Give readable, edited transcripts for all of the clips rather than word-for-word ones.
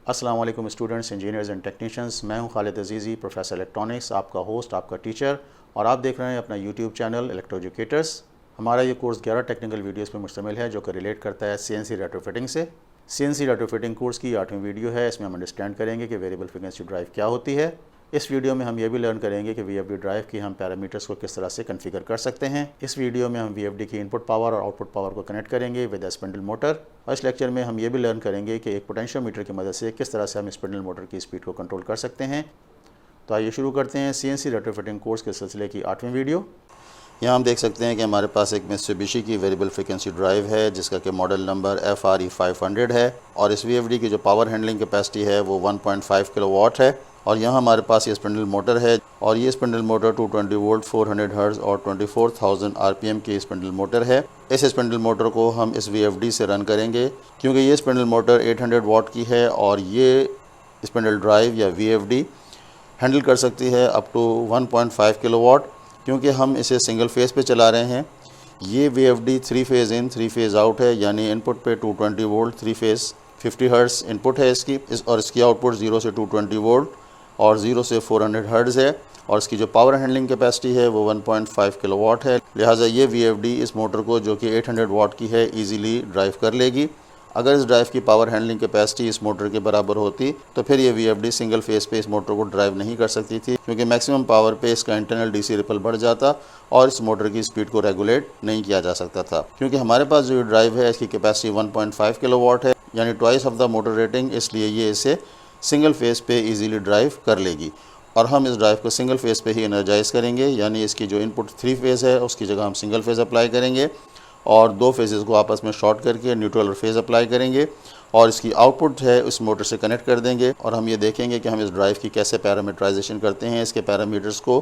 अस्सलाम वालेकुम students, engineers and technicians. मैं हूं खालिद अजीज़ी, प्रोफेसर इलेक्ट्रॉनिक्स, आपका होस्ट, आपका टीचर, और आप देख रहे हैं अपना यूट्यूब चैनल इलेक्ट्रो एजुकेटर्स। हमारा ये कोर्स 11 टेक्निकल वीडियोस पर मुश्तमिल है जो कि रिलेट करता है सीएनसी रेट्रोफिटिंग से। सीएनसी रेट्रोफिटिंग कोर्स की 8वीं वीडियो है। इसमें हम अंडरस्टैंड करेंगे कि वेरिएबल फ्रीक्वेंसी ड्राइव क्या होती है। इस वीडियो में हम ये भी लर्न करेंगे कि वीएफडी ड्राइव की हम पैरामीटर्स को किस तरह से कॉन्फ़िगर कर सकते हैं। इस वीडियो में हम वीएफडी की इनपुट पावर और आउटपुट पावर को कनेक्ट करेंगे विद अ स्पिंडल मोटर। और इस लेक्चर में हम ये भी लर्न करेंगे कि एक पोटेंशियोमीटर की मदद से किस तरह से हम स्पिंडल मोटर की स्पीड को कंट्रोल कर सकते हैं। तो आइए शुरू करते हैं सीएनसी रेट्रोफिटिंग कोर्स के सिलसिले की 8वीं वीडियो। यहाँ हम देख सकते हैं कि हमारे पास एक मित्सुबिशी की वेरिएबल फ्रीक्वेंसी ड्राइव है जिसका कि मॉडल नंबर FRE500 है, और इस VFD की जो पावर हैंडलिंग कैपेसिटी है वो 1.5 किलोवाट है। और यहाँ हमारे पास ये स्पिंडल मोटर है, और ये स्पिंडल मोटर 220 वोल्ट 400 हर्ट्ज़ और 24,000 RPM की स्पिंडल मोटर है। इस स्पिंडल मोटर को हम इस VFD से रन करेंगे क्योंकि ये स्पिंडल मोटर 800 वाट की है, और ये स्पिंडल ड्राइव या VFD हैंडल कर सकती है अप टू 1.5 किलोवाट, क्योंकि हम इसे सिंगल फेज़ पे चला रहे हैं। ये VFD 3 फेज़ इन 3 फेज़ आउट है, यानी इनपुट पे 220 वोल्ट 3 फेज़ 50 हर्ट्ज़ इनपुट है इसकी, और इसकी आउटपुट 0 से 220 वोल्ट और 0 से 400 हर्ट्ज़ है। और इसकी जो पावर हैंडलिंग कैपेसिटी है वो 1.5 किलोवाट है। लिहाजा ये VFD इस मोटर को, जो कि 800 वाट की है, ईज़िली ड्राइव कर लेगी। अगर इस ड्राइव की पावर हैंडलिंग कैपेसिटी इस मोटर के बराबर होती तो फिर ये VFD सिंगल फेस पे इस मोटर को ड्राइव नहीं कर सकती थी, क्योंकि मैक्सिमम पावर पे इसका इंटरनल DC रिपल बढ़ जाता और इस मोटर की स्पीड को रेगुलेट नहीं किया जा सकता था। क्योंकि हमारे पास जो ड्राइव है इसकी कैपेसिटी 1.5 किलोवाट है, यानी twice of the motor rating, इसलिए ये इसे सिंगल फेस पे ईजिली ड्राइव कर लेगी। और हम इस ड्राइव को सिंगल फेस पे ही एनर्जाइज करेंगे, यानी इसकी जो इनपुट 3 फेज़ है उसकी जगह हम सिंगल फेज़ अप्लाई करेंगे, और 2 फेजेस को आपस में शॉर्ट करके न्यूट्रल और फेज़ अप्लाई करेंगे, और इसकी आउटपुट है उस मोटर से कनेक्ट कर देंगे। और हम ये देखेंगे कि हम इस ड्राइव की कैसे पैरामीटराइजेशन करते हैं, इसके पैरामीटर्स को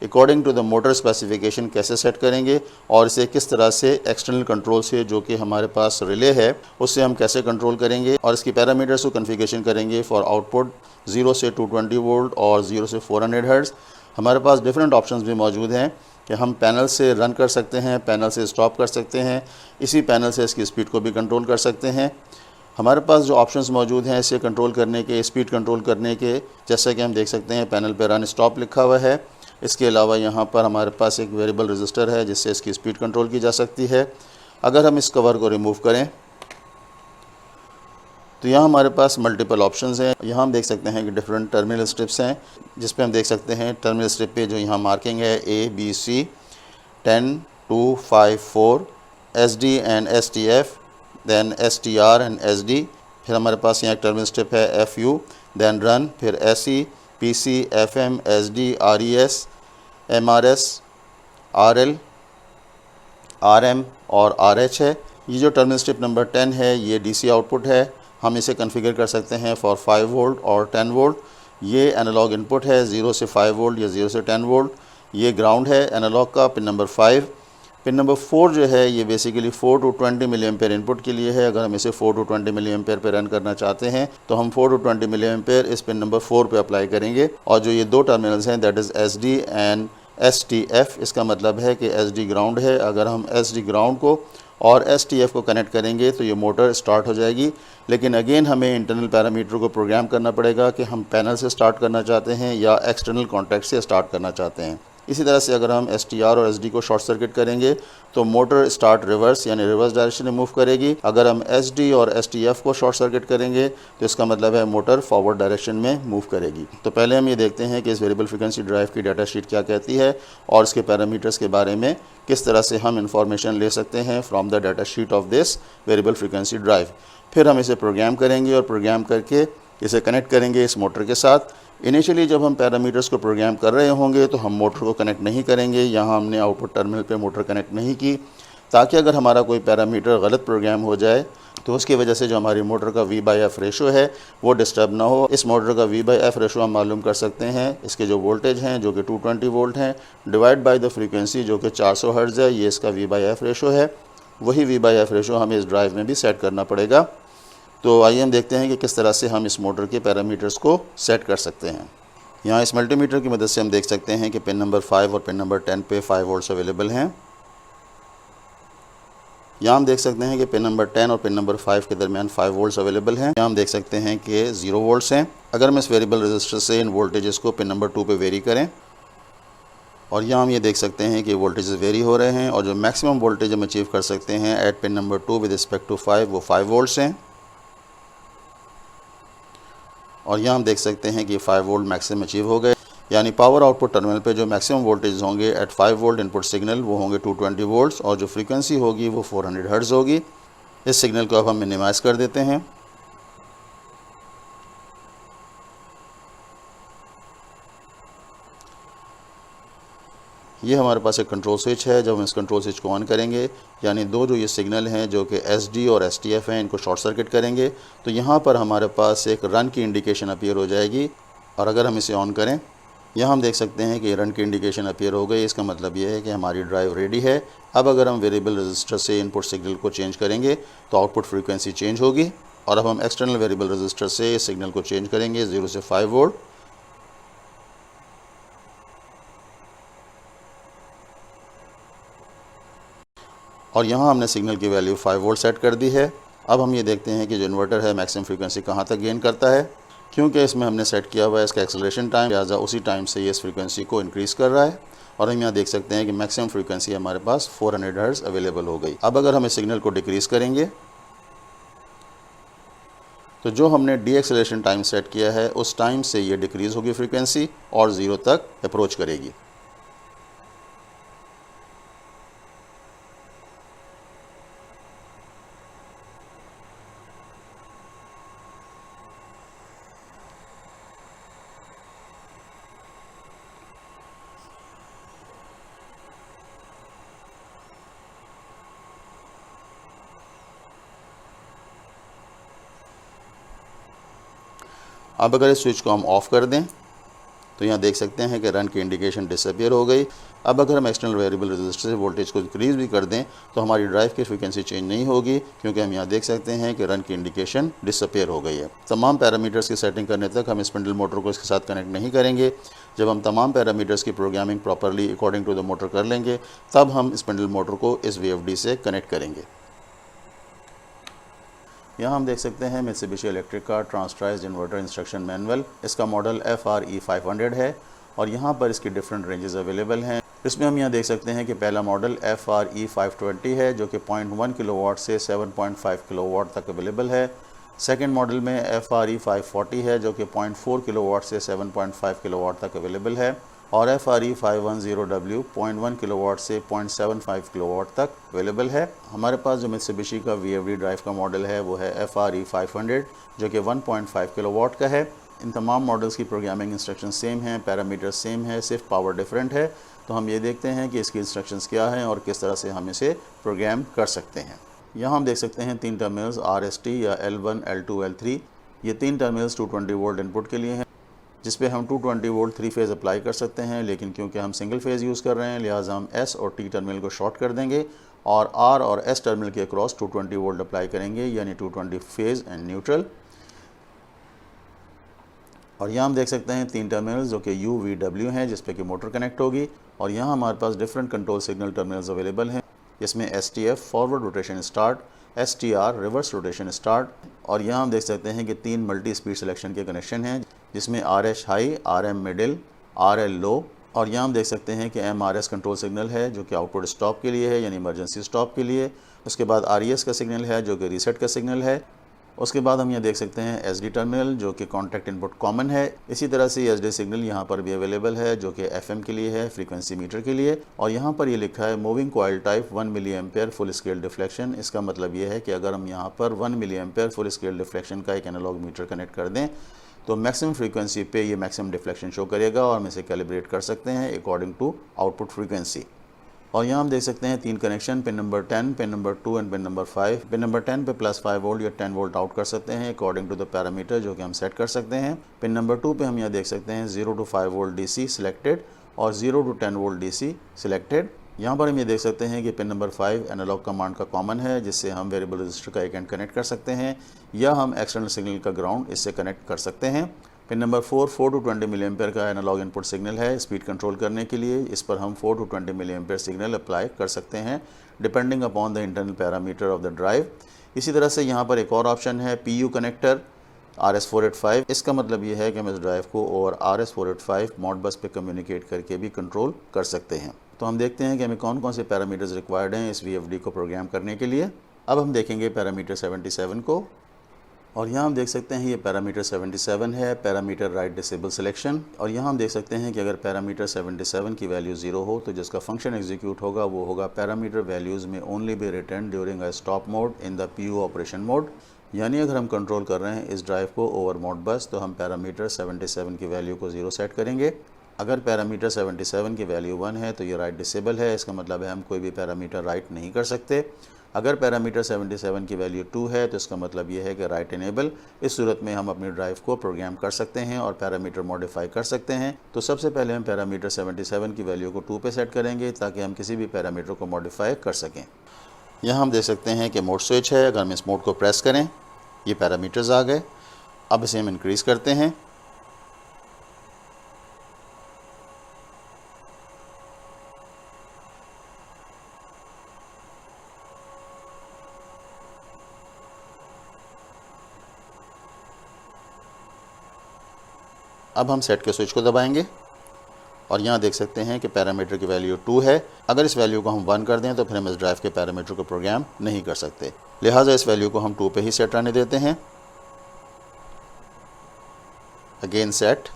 according to the motor specification कैसे सेट करेंगे, और इसे किस तरह से एक्सटर्नल कंट्रोल से, जो कि हमारे पास रिले है, उससे हम कैसे कंट्रोल करेंगे, और इसकी पैरामीटर्स को कॉन्फ़िगरेशन करेंगे फॉर आउटपुट 0 से 220 वोल्ट और 0 से 400 हर्ट्ज़। हमारे पास डिफरेंट ऑप्शंस भी मौजूद हैं कि हम पैनल से रन कर सकते हैं, पैनल से स्टॉप कर सकते हैं, इसी पैनल से इसकी स्पीड को भी कंट्रोल कर सकते हैं। हमारे पास जो ऑप्शंस मौजूद हैं इसे कंट्रोल करने के, स्पीड कंट्रोल करने के, जैसा कि हम देख सकते हैं पैनल पे रन स्टॉप लिखा हुआ है। इसके अलावा यहाँ पर हमारे पास एक वेरिएबल रजिस्टर है जिससे इसकी स्पीड कंट्रोल की जा सकती है। अगर हम इस कवर को रिमूव करें तो यहाँ हमारे पास मल्टीपल ऑप्शंस हैं। यहाँ हम देख सकते हैं कि डिफरेंट टर्मिनल स्ट्रिप्स हैं, जिस पे हम देख सकते हैं टर्मिनल स्ट्रिप पे जो यहाँ मार्किंग है ABC 10, 2, 5, 4, SD and STF, then STR and SD। फिर हमारे पास यहाँ एक टर्मिनल स्ट्रिप है FU, दैन रन, फिर SE, PC, FM, SD, RES, MRS, RL, RM और RH है। ये जो टर्मिनल स्ट्रिप नंबर 10 है ये DC आउटपुट है। हम इसे कॉन्फ़िगर कर सकते हैं फॉर 5 वोल्ट और 10 वोल्ट। ये एनालॉग इनपुट है 0 से 5 वोल्ट या 0 से 10 वोल्ट। ये ग्राउंड है एनालॉग का, पिन नंबर 5। पिन नंबर 4 जो है ये basically 4 to 20 milli ampere input के लिए है। अगर हम इसे 4 to 20 मिली एम्पेयर पे रन करना चाहते हैं तो हम 4 to 20 मिली एम्पेयर इस पिन नंबर 4 पे अप्लाई करेंगे। और जो ये 2 टर्मिनल्स हैं that is SD and STF, इसका मतलब है कि SD ग्राउंड है। अगर हम SD ग्राउंड को और STF को कनेक्ट करेंगे तो ये मोटर स्टार्ट हो जाएगी। लेकिन अगेन हमें इंटरनल पैरामीटर को प्रोग्राम करना पड़ेगा कि हम पैनल से स्टार्ट करना चाहते हैं या एक्सटर्नल कॉन्टैक्ट से स्टार्ट करना चाहते हैं। इसी तरह से अगर हम STR और SD को शॉर्ट सर्किट करेंगे तो मोटर स्टार्ट रिवर्स यानी रिवर्स डायरेक्शन में मूव करेगी। अगर हम SD और STF को शॉर्ट सर्किट करेंगे तो इसका मतलब है मोटर फॉरवर्ड डायरेक्शन में मूव करेगी। तो पहले हम ये देखते हैं कि इस वेरिएबल फ्रीक्वेंसी ड्राइव की डाटा शीट क्या कहती है और इसके पैरामीटर्स के बारे में किस तरह से हम इंफॉर्मेशन ले सकते हैं from the data sheet of this variable frequency drive. फिर हम इसे प्रोग्राम करेंगे और प्रोग्राम करके इसे कनेक्ट करेंगे इस मोटर के साथ। इनिशियली जब हम पैरामीटर्स को प्रोग्राम कर रहे होंगे तो हम मोटर को कनेक्ट नहीं करेंगे। यहाँ हमने आउटपुट टर्मिनल पे मोटर कनेक्ट नहीं की, ताकि अगर हमारा कोई पैरामीटर गलत प्रोग्राम हो जाए तो उसकी वजह से जो हमारी मोटर का V/F रेशो है वो डिस्टर्ब ना हो। इस मोटर का V/F रेशो हम मालूम कर सकते हैं, इसके जो वोल्टेज हैं जो कि 220 वोल्ट हैं डिवाइड बाय द फ्रीक्वेंसी जो कि 400 हर्ट्ज़ है, ये इसका V/F रेशो है। वही V/F रेशो हमें इस ड्राइव में भी सेट करना पड़ेगा। तो आइए हम देखते हैं कि किस तरह से हम इस मोटर के पैरामीटर्स को सेट कर सकते हैं। यहाँ इस मल्टीमीटर की मदद से हम देख सकते हैं कि पिन नंबर 5 और पिन नंबर 10 पे 5 वोल्ट्स अवेलेबल हैं। यहाँ हम देख सकते हैं कि पिन नंबर 10 और पिन नंबर 5 के दरमियान 5 वोल्ट्स अवेलेबल हैं। यहाँ हम देख सकते हैं कि 0 वोल्ट्स हैं। अगर हम इस वेरिएबल रजिस्टर से इन वोल्टेजेस को पिन नंबर 2 पे वेरी करें और यहाँ हम ये देख सकते हैं कि वोल्टेजेस वेरी हो रहे हैं और जो मैक्सिमम वोल्टेज हम अचीव कर सकते हैं at pin number 2 with respect to 5 वो 5 वोल्ट्स हैं। और यहाँ हम देख सकते हैं कि 5 वोल्ट मैक्सिमम अचीव हो गए, यानी पावर आउटपुट टर्मिनल पे जो मैक्सिमम वोल्टेज होंगे एट 5 वोल्ट इनपुट सिग्नल वो होंगे 220 वोल्ट्स और जो फ्रीक्वेंसी होगी वो 400 हर्ट्ज़ होगी। इस सिग्नल को अब हम मिनिमाइज़ कर देते हैं। ये हमारे पास एक कंट्रोल स्विच है। जब हम इस कंट्रोल स्विच को ऑन करेंगे यानी दो जो ये सिग्नल हैं जो कि SD और STF हैं इनको शॉर्ट सर्किट करेंगे तो यहाँ पर हमारे पास एक रन की इंडिकेशन अपीयर हो जाएगी। और अगर हम इसे ऑन करें यहाँ हम देख सकते हैं कि रन की इंडिकेशन अपीयर हो गई। इसका मतलब ये है कि हमारी ड्राइव रेडी है। अब अगर हम वेरिएबल रजिस्टर से इनपुट सिग्नल को चेंज करेंगे तो आउटपुट फ्रीक्वेंसी चेंज होगी। और अब हम एक्सटर्नल वेरिएबल रजिस्टर से इस सिग्नल को चेंज करेंगे 0 से 5 वोल्ट। और यहाँ हमने सिग्नल की वैल्यू 5 वोल्ट सेट कर दी है। अब हम ये देखते हैं कि जो इन्वर्टर है मैक्सिमम फ्रीक्वेंसी कहाँ तक गेन करता है। क्योंकि इसमें हमने सेट किया हुआ है इसका एक्सेलरेशन टाइम, लिहाजा उसी टाइम से ये इस फ्रीक्वेंसी को इंक्रीज़ कर रहा है। और हम यहाँ देख सकते हैं कि मैक्सिमम फ्रीक्वेंसी हमारे पास 400 हर्ट्ज़ अवेलेबल हो गई। अब अगर हम इस सिग्नल को डिक्रीज़ करेंगे तो जो हमने डी एक्सेलरेशन टाइम सेट किया है उस टाइम से ये डिक्रीज़ होगी फ्रीक्वेंसी और 0 तक अप्रोच करेगी। अब अगर इस स्विच को हम ऑफ़ कर दें तो यहाँ देख सकते हैं कि रन की इंडिकेशन डिसअपियर हो गई। अब अगर हम एक्सटर्नल वेरिएबल रजिस्टर से वोल्टेज को इंक्रीज़ भी कर दें तो हमारी ड्राइव की फ्रीक्वेंसी चेंज नहीं होगी, क्योंकि हम यहाँ देख सकते हैं कि रन की इंडिकेशन डिसअपियर हो गई है। तमाम पैरामीटर्स की सेटिंग करने तक हम स्पिंडल मोटर को इसके साथ कनेक्ट नहीं करेंगे। जब हम तमाम पैरामीटर्स की programming properly according to the motor कर लेंगे तब हम स्पिंडल मोटर को इस VFD से कनेक्ट करेंगे। यहाँ हम देख सकते हैं मित्सुबिशी इलेक्ट्रिक का ट्रांसट्राइज्ड इन्वर्टर इंस्ट्रक्शन मैनुअल। इसका मॉडल FRE 500 है और यहाँ पर इसकी डिफरेंट रेंजेस अवेलेबल हैं। इसमें हम यहाँ देख सकते हैं कि पहला मॉडल FRE 520 है जो कि 0.1 किलोवाट से 7.5 किलोवाट तक अवेलेबल है। सेकंड मॉडल में FRE 540 है जो कि 0.4 किलोवाट से 7.5 किलोवाट तक अवेलेबल है। और FRE 510W 0.1 किलोवाट से 0.75 किलोवाट तक अवेलेबल है। हमारे पास जो मित्सुबिशी का VFD ड्राइव का मॉडल है वो है FRE 500 जो कि 1.5 किलोवाट का है। इन तमाम मॉडल्स की प्रोग्रामिंग इंस्ट्रक्शन सेम हैं, पैरामीटर्स सेम है, सिर्फ पावर डिफरेंट है। तो हम ये देखते हैं कि इसकी इंस्ट्रक्शंस क्या हैं और किस तरह से हम इसे प्रोग्राम कर सकते हैं। यहाँ हम देख सकते हैं 3 टर्मिनल्स RST या L1, L2, L3। ये 3 टर्मिनल्स 220 वोल्ट इनपुट के लिए हैं जिस पे हम 220 वोल्ट 3 फेज़ अप्लाई कर सकते हैं। लेकिन क्योंकि हम सिंगल फेज़ यूज़ कर रहे हैं लिहाजा हम S और T टर्मिनल को शॉर्ट कर देंगे और R और S टर्मिनल के अक्रॉस 220 वोल्ट अप्लाई करेंगे, यानी 220 फेज़ एंड न्यूट्रल। और यहाँ हम देख सकते हैं 3 टर्मिनल्स जो कि UVW हैं जिस पे कि मोटर कनेक्ट होगी। और यहाँ हमारे पास different control signal terminals available हैं जिसमें STF forward rotation start, STR reverse rotation start. और यहाँ हम देख सकते हैं कि 3 मल्टी स्पीड सिलेक्शन के कनेक्शन हैं जिसमें RH high, RM middle, RL low. और यहाँ हम देख सकते हैं कि MRS कंट्रोल सिग्नल है जो कि आउटपुट स्टॉप के लिए है, यानी इमरजेंसी स्टॉप के लिए। उसके बाद RES का सिग्नल है जो कि रीसेट का सिग्नल है। उसके बाद हम यहाँ देख सकते हैं SD टर्मिनल जो कि कॉन्टैक्ट इनपुट कॉमन है। इसी तरह से SD सिग्नल यहाँ पर भी अवेलेबल है जो कि FM के लिए है, फ्रीक्वेंसी मीटर के लिए। और यहाँ पर ये लिखा है moving coil type 1 milli ampere full scale deflection. इसका मतलब ये है कि अगर हम यहाँ पर 1 milli ampere full scale deflection का एक एनालॉग मीटर कनेक्ट कर दें तो मैक्सिमम फ्रीक्वेंसी पे ये मैक्सिमम डिफ्लेक्शन शो करेगा और हम इसे कैलिब्रेट कर सकते हैं अकॉर्डिंग टू आउटपुट फ्रीक्वेंसी। और यहाँ हम देख सकते हैं 3 connection, pin number 10, pin number 2 and pin number 5। Pin number 10 पे +5 वोल्ट या 10 वोल्ट आउट कर सकते हैं अकॉर्डिंग टू द पैरामीटर जो कि हम सेट कर सकते हैं। पिन नंबर 2 पे हम यहाँ देख सकते हैं 0 to 5 वोल्ट DC सिलेक्टेड और 0 to 10 वोल्ट DC सिलेक्टेड। यहाँ पर हम ये देख सकते हैं कि पिन नंबर 5 एनालॉग कमांड का कॉमन है जिससे हम वेरिएबल रजिस्टर का एक एंड कनेक्ट कर सकते हैं या हम एक्सटर्नल सिग्नल का ग्राउंड इससे कनेक्ट कर सकते हैं। Pin number 4 to 20 milli ampere का एनालॉग इनपुट सिग्नल है स्पीड कंट्रोल करने के लिए। इस पर हम 4 to 20 milli ampere signal apply कर सकते हैं depending upon the internal parameter of the drive. इसी तरह से यहाँ पर एक और ऑप्शन है PU कनेक्टर RS485। इसका मतलब ये है कि हम इस ड्राइव को ओवर RS485 मॉडबस पे कम्युनिकेट करके भी कंट्रोल कर सकते हैं। तो हम देखते हैं कि हमें कौन कौन से पैरामीटर्स रिक्वायर्ड हैं इस VFD को प्रोग्राम करने के लिए। अब हम देखेंगे पैरामीटर 77 को, और यहाँ हम देख सकते हैं ये पैरामीटर 77 है, पैरामीटर राइट डिसेबल सिलेक्शन। और यहाँ हम देख सकते हैं कि अगर पैरामीटर 77 की वैल्यू 0 हो तो जिसका फंक्शन एग्जीक्यूट होगा वो होगा पैरामीटर वैल्यूज़ में only be return during a stop mode in the PU operation mode. यानी अगर हम कंट्रोल कर रहे हैं इस ड्राइव को ओवर मॉडबस तो हम पैरामीटर 77 की वैल्यू को 0 सेट करेंगे। अगर पैरामीटर 77 की वैल्यू 1 है तो ये राइट डिसेबल है, इसका मतलब है हम कोई भी पैरामीटर राइट नहीं कर सकते। अगर पैरामीटर 77 की वैल्यू 2 है तो इसका मतलब ये है कि राइट इनेबल। इस सूरत में हम अपनी ड्राइव को प्रोग्राम कर सकते हैं और पैरामीटर मॉडिफाई कर सकते हैं। तो सबसे पहले हम पैरामीटर 77 की वैल्यू को 2 पे सेट करेंगे ताकि हम किसी भी पैरामीटर को मॉडिफाई कर सकें। यहाँ हम देख सकते हैं कि मोड स्विच है, अगर हम इस मोड को प्रेस करें ये पैरामीटर्स आ गए। अब इसे हम इंक्रीज़ करते हैं। अब हम सेट के स्विच को दबाएंगे और यहाँ देख सकते हैं कि पैरामीटर की वैल्यू 2 है। अगर इस वैल्यू को हम 1 कर दें तो फिर हम इस ड्राइव के पैरामीटर को प्रोग्राम नहीं कर सकते, लिहाजा इस वैल्यू को हम 2 पे ही सेट रहने देते हैं। Again set.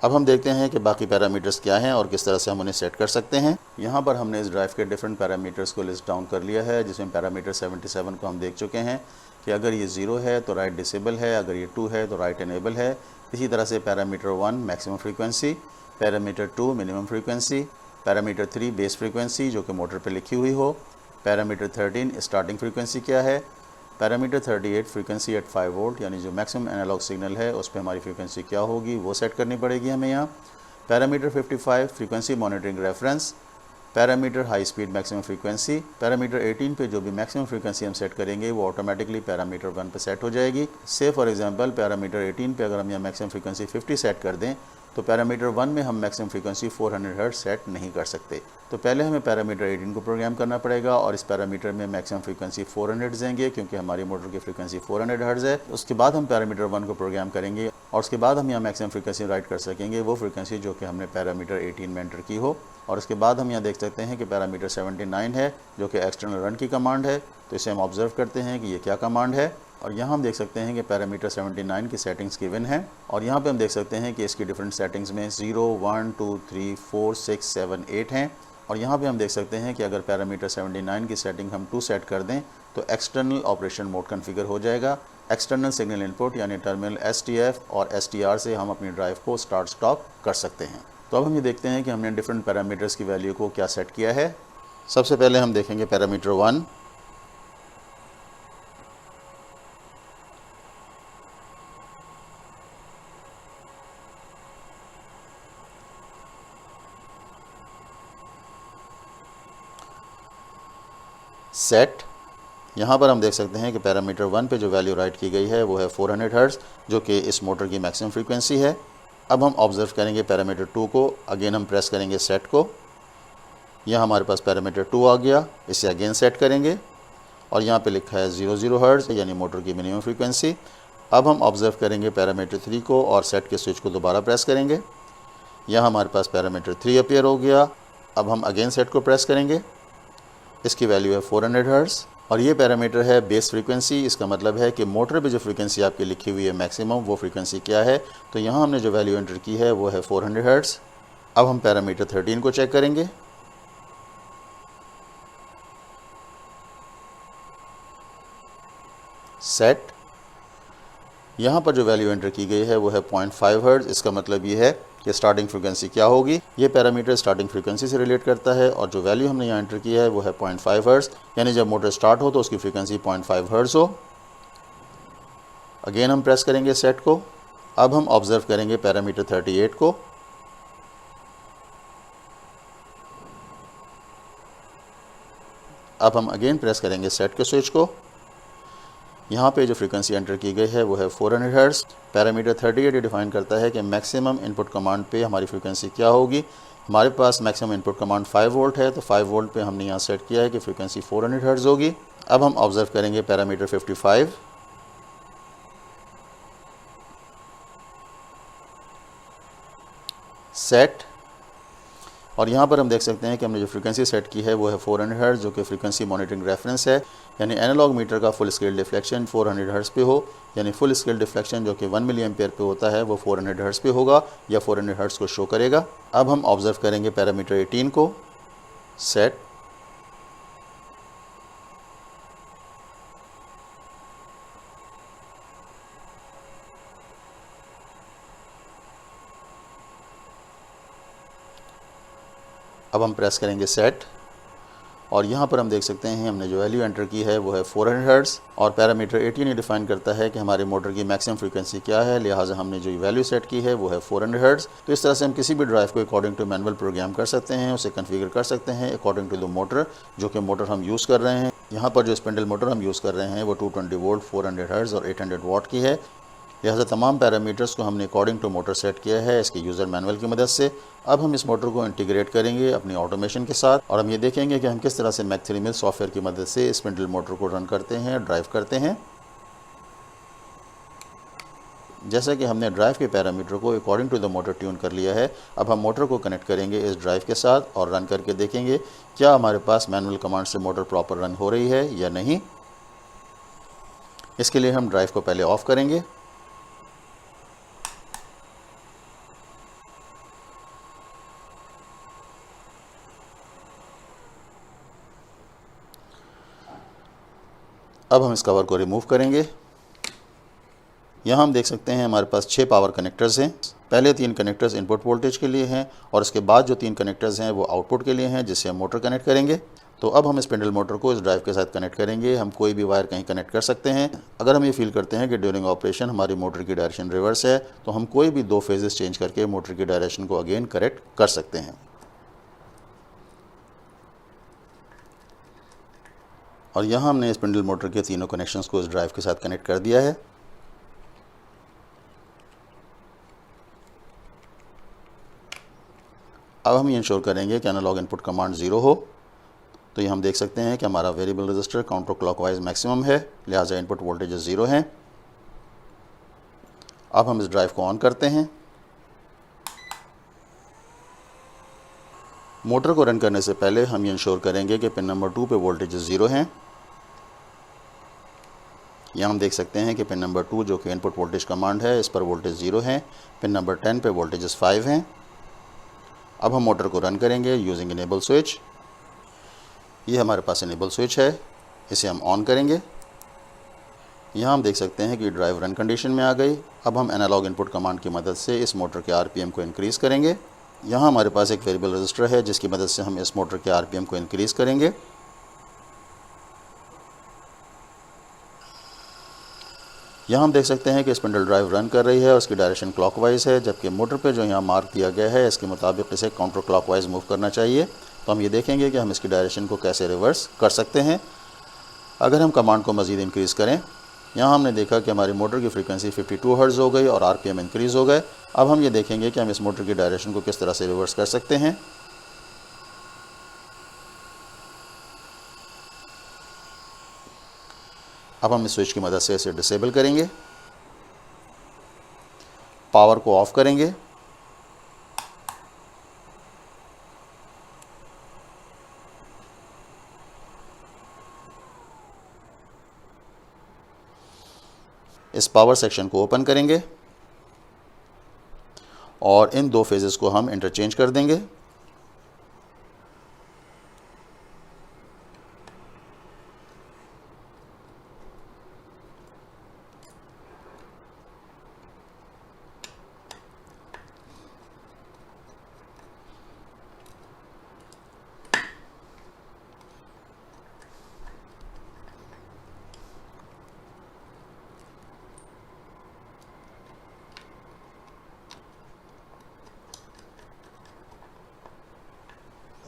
अब हम देखते हैं कि बाकी पैरामीटर्स क्या हैं और किस तरह से हम उन्हें सेट कर सकते हैं। यहाँ पर हमने इस ड्राइव के डिफरेंट पैरामीटर्स को लिस्ट डाउन कर लिया है, जिसमें पैरामीटर 77 को हम देख चुके हैं कि अगर ये 0 है तो राइट डिसेबल है, अगर ये 2 है तो राइट इनेबल है। इसी तरह से parameter 1 maximum frequency, parameter 2 minimum frequency, parameter 3 base frequency जो कि मोटर पे लिखी हुई हो, पैरामीटर 13 स्टार्टिंग फ्रीक्वेंसी क्या है, पैरामीटर 38 फ्रीक्वेंसी एट 5 वोल्ट यानी जो मैक्सिमम एनालॉग सिग्नल है उस पर हमारी फ्रीक्वेंसी क्या होगी वो सेट करनी पड़ेगी हमें यहाँ। Parameter 55 frequency monitoring reference, parameter high speed maximum frequency, parameter 18 पे जो भी मैक्सिमम फ्रीक्वेंसी हम सेट करेंगे वो ऑटोमेटिकली पैरामीटर 1 पे सेट हो जाएगी। से फॉर एग्जांपल पैरामीटर 18 पे अगर हम यहाँ मैक्सिमम फ्रीक्वेंसी 50 सेट कर दें तो पैरामीटर 1 में हम मैक्सिमम फ्रीक्वेंसी 400 हर्ट्ज सेट नहीं कर सकते। तो पहले हमें पैरामीटर 18 को प्रोग्राम करना पड़ेगा और इस पैरामीटर में मैक्सिमम फ्रीक्वेंसी 400 देंगे क्योंकि हमारी मोटर की फ्रीक्वेंसी 400 हर्ट्ज है। उसके बाद हम पैरामीटर 1 को प्रोग्राम करेंगे और उसके बाद हम यहाँ मैक्सिमम फ्रीक्वेंसी राइट कर सकेंगे वो फ्रीक्वेंसी जो कि हमने पैरामीटर 18 में एंटर की हो। और उसके बाद हम यहाँ देख सकते हैं कि पैरामीटर 79 है जो कि एक्सटर्नल रन की कमांड है। तो इसे हम ऑब्जर्व करते हैं कि ये क्या कमांड है और यहाँ हम देख सकते हैं कि पैरामीटर 79 की सेटिंग्स गिवन है और यहाँ पे हम देख सकते हैं कि इसकी डिफरेंट सेटिंग्स में 0, 1, 2, 3, 4, 6, 7, 8 हैं। और यहाँ पे हम देख सकते हैं कि अगर पैरामीटर 79 की सेटिंग हम 2 सेट कर दें तो एक्सटर्नल ऑपरेशन मोड कन्फिगर हो जाएगा। एक्सटर्नल सिग्नल इनपुट यानी टर्मिनल STF और STR से हम अपनी ड्राइव को स्टार्ट स्टॉप कर सकते हैं। तो अब हम ये देखते हैं कि हमने डिफरेंट पैरामीटर्स की वैल्यू को क्या सेट किया है। सबसे पहले हम देखेंगे पैरामीटर 1। सेट। यहाँ पर हम देख सकते हैं कि पैरामीटर 1 पे जो वैल्यू राइट की गई है वो है 400 हर्ट्ज जो कि इस मोटर की मैक्सिमम फ्रीक्वेंसी है। अब हम ऑब्जर्व करेंगे पैरामीटर 2 को, अगेन हम प्रेस करेंगे सेट को। यहाँ हमारे पास पैरामीटर 2 आ गया, इसे अगेन सेट करेंगे और यहाँ पे लिखा है 00 हर्ट्ज यानी मोटर की मिनिमम फ्रीक्वेंसी। अब हम ऑब्जर्व करेंगे पैरामीटर 3 को और सेट के स्विच को दोबारा प्रेस करेंगे। यहाँ हमारे पास पैरामीटर 3 अपीयर हो गया। अब हम अगेन सेट को प्रेस करेंगे, इसकी वैल्यू है 400 हर्ट्ज और ये पैरामीटर है बेस फ्रीक्वेंसी। इसका मतलब है कि मोटर पे जो फ्रीक्वेंसी आपकी लिखी हुई है मैक्सिमम वो फ्रीक्वेंसी क्या है। तो यहाँ हमने जो वैल्यू एंटर की है वो है 400 हर्ट्ज। अब हम पैरामीटर 13 को चेक करेंगे। सेट। यहाँ पर जो वैल्यू एंटर की गई है वो है 0.5 हर्ट्ज। इसका मतलब ये है कि स्टार्टिंग फ्रीक्वेंसी क्या होगी। ये पैरामीटर स्टार्टिंग फ्रीक्वेंसी से रिलेट करता है और जो वैल्यू हमने यहाँ एंटर की है वो है 0.5 हर्ट्ज यानी जब मोटर स्टार्ट हो तो उसकी फ्रीक्वेंसी 0.5 हर्ट्ज हो। अगेन हम प्रेस करेंगे सेट को। अब हम ऑब्जर्व करेंगे पैरामीटर 38 को। अब हम अगेन प्रेस करेंगे सेट के स्विच को। यहाँ पे जो फ्रीक्वेंसी एंटर की गई है वो है 400 हर्ट्ज़। पैरामीटर 38 डिफाइन करता है कि मैक्सिमम इनपुट कमांड पे हमारी फ्रीक्वेंसी क्या होगी। हमारे पास मैक्सिमम इनपुट कमांड 5 वोल्ट है, तो 5 वोल्ट पे हमने यहाँ सेट किया है कि फ्रीक्वेंसी 400 हर्ट्ज़ होगी। अब हम ऑब्ज़र्व करेंगे पैरामीटर 55, सेट, और यहाँ पर हम देख सकते हैं कि हमने जो फ्रीक्वेंसी सेट की है वो है 400 हर्ट्ज़, जो कि फ्रीक्वेंसी मॉनिटरिंग रेफरेंस है। यानी एनालॉग मीटर का फुल स्केल डिफ्लेक्शन 400 हर्ट्ज़ पे हो, यानी फुल स्केल डिफ्लेक्शन जो कि 1 मिली एम्पेयर पे होता है वो 400 हर्ट्ज़ पे होगा या 400 हर्ट्ज़ को शो करेगा। अब हम ऑब्ज़र्व करेंगे पैरामीटर 18 को, सेट, अब हम प्रेस करेंगे सेट, और यहाँ पर हम देख सकते हैं हमने जो वैल्यू एंटर की है वो है 400 हर्ट्ज़, और पैरामीटर 18 ये डिफाइन करता है कि हमारे मोटर की मैक्सिमम फ्रीक्वेंसी क्या है, लिहाजा हमने जो वैल्यू सेट की है वो है 400 हर्ट्ज़। तो इस तरह से हम किसी भी ड्राइव को अकॉर्डिंग टू मैनुअल प्रोग्राम कर सकते हैं, उसे कन्फिगर कर सकते हैं अकॉर्डिंग टू द मोटर, जो कि मोटर हम यूज़ कर रहे हैं। यहाँ पर जो स्पिंडल मोटर हम यूज़ कर रहे हैं वो 220 वोल्ट 400 हर्ट्ज़ और 800 वाट की है। लिहाजा तमाम पैरामीटर्स को हमने अकॉर्डिंग टू मोटर सेट किया है इसके यूज़र मैनुअल की मदद से। अब हम इस मोटर को इंटीग्रेट करेंगे अपनी ऑटोमेशन के साथ, और हम ये देखेंगे कि हम किस तरह से मैक 3 मिल सॉफ्टवेयर की मदद से स्पिंडल मोटर को रन करते हैं, ड्राइव करते हैं। जैसा कि हमने ड्राइव के पैरामीटर को according to the motor tune कर लिया है, अब हम मोटर को कनेक्ट करेंगे इस ड्राइव के साथ और रन करके देखेंगे क्या हमारे पास मैनुअल कमांड से मोटर प्रॉपर रन हो रही है या नहीं। इसके लिए हम ड्राइव को पहले ऑफ करेंगे, अब हम इस कवर को रिमूव करेंगे। यहाँ हम देख सकते हैं हमारे पास 6 पावर कनेक्टर्स हैं। पहले 3 कनेक्टर्स इनपुट वोल्टेज के लिए हैं और इसके बाद जो 3 कनेक्टर्स हैं वो आउटपुट के लिए हैं, जिससे हम मोटर कनेक्ट करेंगे। तो अब हम स्पिंडल मोटर को इस ड्राइव के साथ कनेक्ट करेंगे। हम कोई भी वायर कहीं कनेक्ट कर सकते हैं। अगर हम ये फील करते हैं कि ड्यूरिंग ऑपरेशन हमारी मोटर की डायरेक्शन रिवर्स है, तो हम कोई भी 2 फेजेस चेंज करके मोटर की डायरेक्शन को अगेन करेक्ट कर सकते हैं। और यहाँ हमने स्पिंडल मोटर के तीनों कनेक्शंस को इस ड्राइव के साथ कनेक्ट कर दिया है। अब हम ये इंश्योर करेंगे कि एनालॉग इनपुट कमांड 0 हो। तो ये हम देख सकते हैं कि हमारा variable resistor counter clockwise maximum है, लिहाजा इनपुट वोल्टेज 0 हैं। अब हम इस ड्राइव को ऑन करते हैं। मोटर को रन करने से पहले हम ये इंश्योर करेंगे कि पिन नंबर 2 पे वोल्टेज 0 हैं। यहाँ हम देख सकते हैं कि पिन नंबर 2 जो कि इनपुट वोल्टेज कमांड है, इस पर वोल्टेज 0 है। पिन नंबर 10 पे वोल्टेज 5 हैं। अब हम मोटर को रन करेंगे यूजिंग इनेबल स्विच। ये हमारे पास इनेबल स्विच है, इसे हम ऑन करेंगे। यहाँ हम देख सकते हैं कि ड्राइव रन कंडीशन में आ गई। अब हम एनालॉग इनपुट कमांड की मदद से इस मोटर के आरपीएम को इंक्रीज़ करेंगे। यहाँ हमारे पास एक वेरिएबल रजिस्टर है जिसकी मदद से हम इस मोटर के आरपीएम को इंक्रीज़ करेंगे। यहाँ हम देख सकते हैं कि स्पिंडल ड्राइव रन कर रही है और उसकी डायरेक्शन क्लॉकवाइज है, जबकि मोटर पे जो यहाँ मार्क दिया गया है इसके मुताबिक इसे काउंटर क्लॉकवाइज मूव करना चाहिए। तो हम ये देखेंगे कि हम इसकी डायरेक्शन को कैसे रिवर्स कर सकते हैं। अगर हम कमांड को मज़ीद इंक्रीज़ करें, यहाँ हमने देखा कि हमारी मोटर की फ्रीक्वेंसी 52 हर्ट्ज़ हो गई और आरपीएम इंक्रीज़ हो गए। अब हम ये देखेंगे कि हम इस मोटर की डायरेक्शन को किस तरह से रिवर्स कर सकते हैं। अब हम इस स्विच की मदद से इसे डिसेबल करेंगे, पावर को ऑफ करेंगे। इस पावर सेक्शन को ओपन करेंगे और इन 2 फेजेस को हम इंटरचेंज कर देंगे।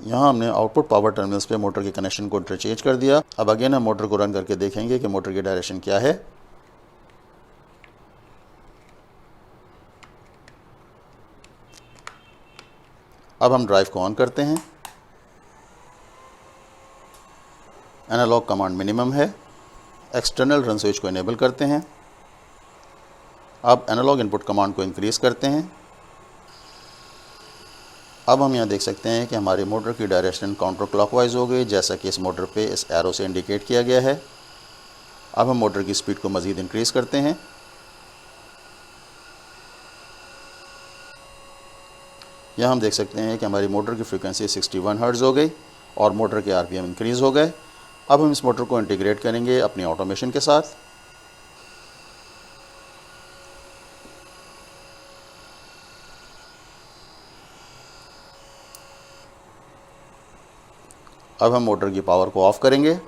यहाँ हमने आउटपुट पावर टर्मिनल्स पे मोटर के कनेक्शन को इंटरचेंज कर दिया। अब अगेन हम मोटर को रन करके देखेंगे कि मोटर की डायरेक्शन क्या है। अब हम ड्राइव को ऑन करते हैं। एनालॉग कमांड मिनिमम है। एक्सटर्नल रन स्विच को इनेबल करते हैं। अब एनालॉग इनपुट कमांड को इंक्रीज़ करते हैं। अब हम यहाँ देख सकते हैं कि हमारी मोटर की डायरेक्शन काउंटर क्लॉकवाइज हो गई, जैसा कि इस मोटर पे इस एरो से इंडिकेट किया गया है। अब हम मोटर की स्पीड को मज़ीद इंक्रीज़ करते हैं। यहाँ हम देख सकते हैं कि हमारी मोटर की फ्रीक्वेंसी 61 हर्ट्ज़ हो गई और मोटर के आरपीएम इंक्रीज़ हो गए। अब हम इस मोटर को इंटीग्रेट करेंगे अपनी ऑटोमेशन के साथ। अब हम मोटर की पावर को ऑफ़ करेंगे।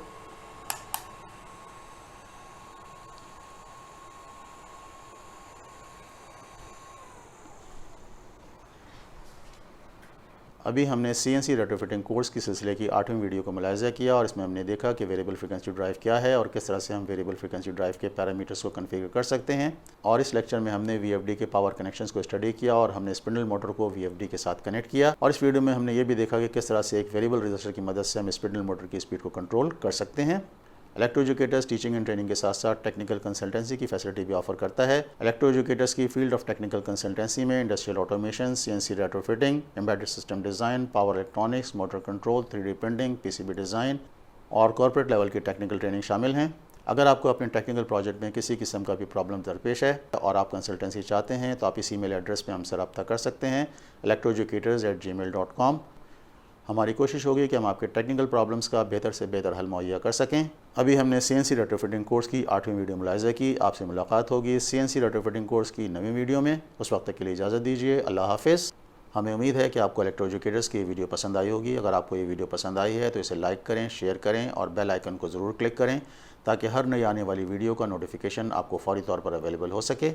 अभी हमने CNC रेट्रोफिटिंग कोर्स की सिलसिले की 8वीं वीडियो को मुलाहिज़ा किया और इसमें हमने देखा कि वेरिएबल फ्रीक्वेंसी ड्राइव क्या है और किस तरह से हम वेरिएबल फ्रीक्वेंसी ड्राइव के पैरामीटर्स को कॉन्फ़िगर कर सकते हैं। और इस लेक्चर में हमने VFD के पावर कनेक्शंस को स्टडी किया और हमने स्पिंडल मोटर को VFD के साथ कनेक्ट किया। और इस वीडियो में हमने ये भी देखा कि किस तरह से एक वेरिएबल रजिस्टर की मदद से हम स्पिंडल मोटर की स्पीड को कंट्रोल कर सकते हैं। Electro educators teaching and training के साथ साथ टेक्निकल कंसल्टेंसी की फैसिलिटी भी ऑफर करता है। इलेक्ट्रो एजुकेटर्स की फील्ड ऑफ टेक्निकल कंसल्टेंसी में industrial automation, CNC retrofitting, embedded system design, power electronics, motor control, 3D printing, PCB design और कॉर्पोरेट लेवल की टेक्निकल ट्रेनिंग शामिल हैं। अगर आपको अपने टेक्निकल प्रोजेक्ट में किसी किस्म का भी प्रॉब्लम दरपेश है और आप कंसल्टेंसी चाहते हैं तो आप इस ईमेल एड्रेस पे हमसे रब्ता कर सकते हैं electroeducators@gmail.com। हमारी कोशिश होगी कि हम आपके टेक्निकल प्रॉब्लम्स का बेहतर से बेहतर हल मुहैया कर सकें। अभी हमने CNC रेट्रोफिटिंग कोर्स की 8वीं वीडियो मुलाहिज़ा की। आपसे मुलाकात होगी CNC रेट्रोफिटिंग कोर्स की 9वीं वीडियो में। उस वक्त तक के लिए इजाज़त दीजिए। अल्लाह हाफ़िज़। हमें उम्मीद है कि आपको इलेक्ट्रो एजुकेटर्स की वीडियो पसंद आई होगी। अगर आपको ये वीडियो पसंद आई है तो इसे लाइक करें, शेयर करें और बेल आइकन को ज़रूर क्लिक करें ताकि हर नई आने वाली वीडियो का नोटिफिकेशन आपको फ़ौरी तौर पर अवेलेबल हो सके।